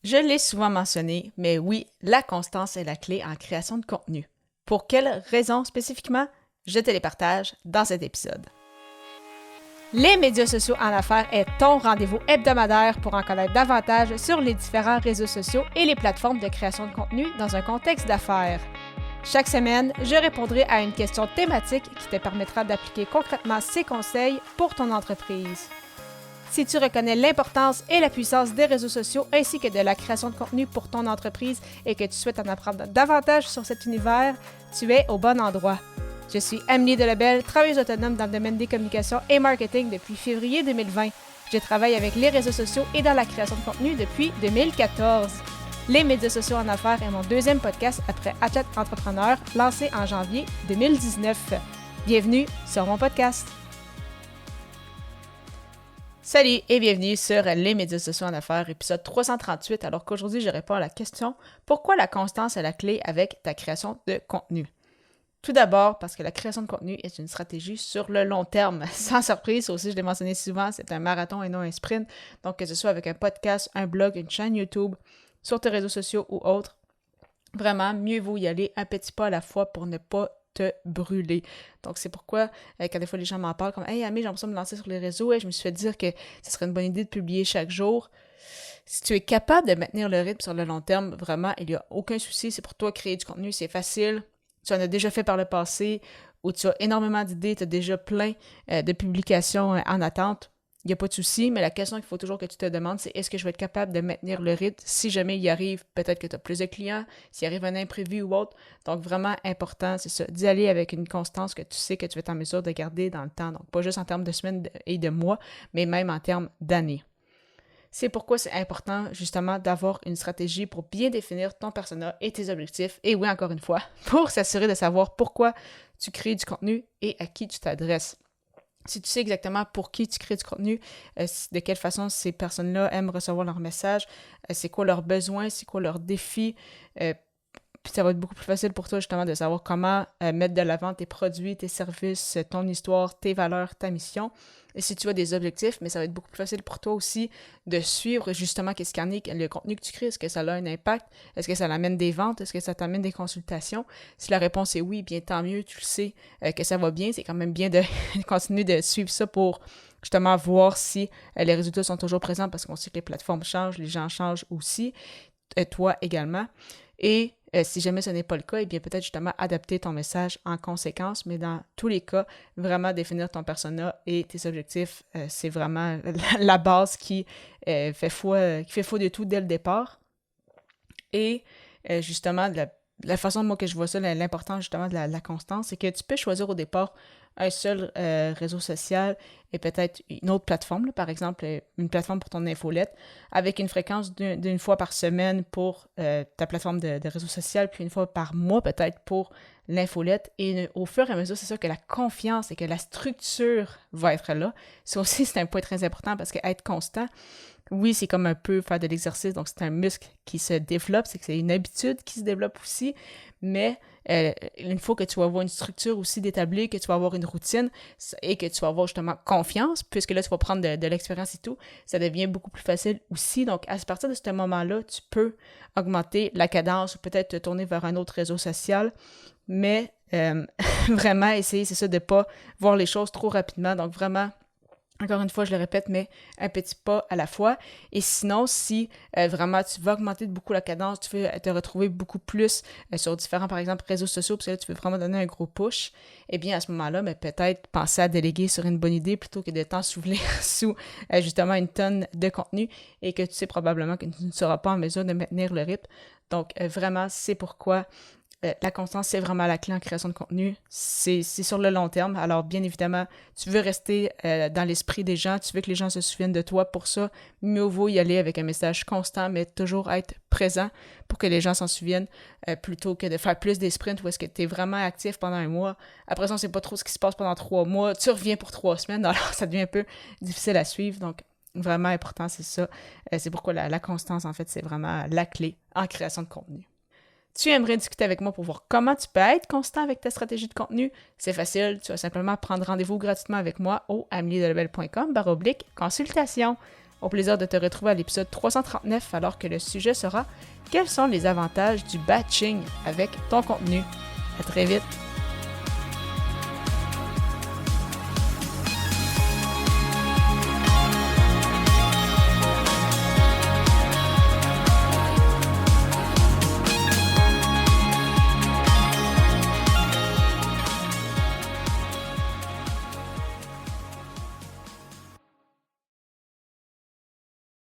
Je l'ai souvent mentionné, mais oui, la constance est la clé en création de contenu. Pour quelles raisons spécifiquement? Je te les partage dans cet épisode. Les médias sociaux en affaires est ton rendez-vous hebdomadaire pour en connaître davantage sur les différents réseaux sociaux et les plateformes de création de contenu dans un contexte d'affaires. Chaque semaine, je répondrai à une question thématique qui te permettra d'appliquer concrètement ces conseils pour ton entreprise. Si tu reconnais l'importance et la puissance des réseaux sociaux ainsi que de la création de contenu pour ton entreprise et que tu souhaites en apprendre davantage sur cet univers, tu es au bon endroit. Je suis Amélie Delebel, travailleuse autonome dans le domaine des communications et marketing depuis février 2020. Je travaille avec les réseaux sociaux et dans la création de contenu depuis 2014. Les médias sociaux en affaires est mon deuxième podcast après Athlète Entrepreneur, lancé en janvier 2019. Bienvenue sur mon podcast. Salut et bienvenue sur les médias sociaux en affaires, épisode 338, alors qu'aujourd'hui je réponds à la question « Pourquoi la constance est la clé avec ta création de contenu? » Tout d'abord, parce que la création de contenu est une stratégie sur le long terme. Sans surprise, aussi je l'ai mentionné souvent, c'est un marathon et non un sprint. Donc que ce soit avec un podcast, un blog, une chaîne YouTube, sur tes réseaux sociaux ou autres, vraiment, mieux vaut y aller un petit pas à la fois pour ne pas te brûler. Donc, c'est pourquoi, quand des fois les gens m'en parlent comme « Hey, Amé, j'ai l'impression de me lancer sur les réseaux et je me suis fait dire que ce serait une bonne idée de publier chaque jour. » Si tu es capable de maintenir le rythme sur le long terme, vraiment, il n'y a aucun souci. C'est pour toi créer du contenu, c'est facile. Tu en as déjà fait par le passé ou tu as énormément d'idées, tu as déjà plein de publications en attente. Il n'y a pas de souci, mais la question qu'il faut toujours que tu te demandes, c'est est-ce que je vais être capable de maintenir le rythme? Si jamais il arrive, peut-être que tu as plus de clients, s'il arrive un imprévu ou autre. Donc, vraiment important, c'est ça, d'y aller avec une constance que tu sais que tu vas être en mesure de garder dans le temps. Donc, pas juste en termes de semaines et de mois, mais même en termes d'années. C'est pourquoi c'est important, justement, d'avoir une stratégie pour bien définir ton persona et tes objectifs. Et oui, encore une fois, pour s'assurer de savoir pourquoi tu crées du contenu et à qui tu t'adresses. Si tu sais exactement pour qui tu crées du contenu, de quelle façon ces personnes-là aiment recevoir leur message, c'est quoi leurs besoins, c'est quoi leurs défis, puis ça va être beaucoup plus facile pour toi justement de savoir comment mettre de l'avant tes produits, tes services, ton histoire, tes valeurs, ta mission. Et si tu as des objectifs, mais ça va être beaucoup plus facile pour toi aussi de suivre justement qu'est-ce qu'il y en est, le contenu que tu crées, est-ce que ça a un impact, est-ce que ça amène des ventes, est-ce que ça t'amène des consultations. Si la réponse est oui, bien tant mieux, tu le sais que ça va bien, c'est quand même bien de continuer de suivre ça pour justement voir si les résultats sont toujours présents parce qu'on sait que les plateformes changent, les gens changent aussi, toi également. Et si jamais ce n'est pas le cas, eh bien peut-être justement adapter ton message en conséquence, mais dans tous les cas, vraiment définir ton persona et tes objectifs, c'est vraiment la base qui fait foi de tout dès le départ. Et justement, la façon moi que je vois ça, l'importance justement de la constance, c'est que tu peux choisir au départ un seul réseau social et peut-être une autre plateforme, là, par exemple une plateforme pour ton infolette, avec une fréquence d'une fois par semaine pour ta plateforme de réseau social, puis une fois par mois peut-être pour l'infolette. Et au fur et à mesure, c'est sûr que la confiance et que la structure va être là. Ça aussi, c'est un point très important parce qu'être constant, oui, c'est comme un peu faire de l'exercice, donc c'est un muscle qui se développe, c'est que c'est une habitude qui se développe aussi, mais une fois que tu vas avoir une structure aussi d'établir, que tu vas avoir une routine et que tu vas avoir justement confiance, puisque là, tu vas prendre de l'expérience et tout, ça devient beaucoup plus facile aussi. Donc, à partir de ce moment-là, tu peux augmenter la cadence ou peut-être te tourner vers un autre réseau social, mais vraiment essayer, c'est ça, de ne pas voir les choses trop rapidement. Donc, vraiment, encore une fois, je le répète, mais un petit pas à la fois. Et sinon, si vraiment tu veux augmenter beaucoup la cadence, tu veux te retrouver beaucoup plus sur différents, par exemple, réseaux sociaux, parce que là, tu veux vraiment donner un gros push, eh bien, à ce moment-là, mais peut-être penser à déléguer sur une bonne idée plutôt que de t'ensouffler sous justement une tonne de contenu et que tu sais probablement que tu ne seras pas en mesure de maintenir le rythme. Donc, vraiment, c'est pourquoi la constance, c'est vraiment la clé en création de contenu. C'est sur le long terme. Alors, bien évidemment, tu veux rester dans l'esprit des gens, tu veux que les gens se souviennent de toi. Pour ça, mieux vaut y aller avec un message constant, mais toujours être présent pour que les gens s'en souviennent plutôt que de faire plus des sprints où est-ce que tu es vraiment actif pendant un mois. Après ça, on ne sait pas trop ce qui se passe pendant 3 mois. Tu reviens pour 3 semaines, alors ça devient un peu difficile à suivre. Donc, vraiment important, c'est ça. C'est pourquoi la constance, en fait, c'est vraiment la clé en création de contenu. Tu aimerais discuter avec moi pour voir comment tu peux être constant avec ta stratégie de contenu? C'est facile, tu vas simplement prendre rendez-vous gratuitement avec moi au ameliedelebel.com/consultation. Au plaisir de te retrouver à l'épisode 339 alors que le sujet sera « Quels sont les avantages du batching avec ton contenu? » À très vite!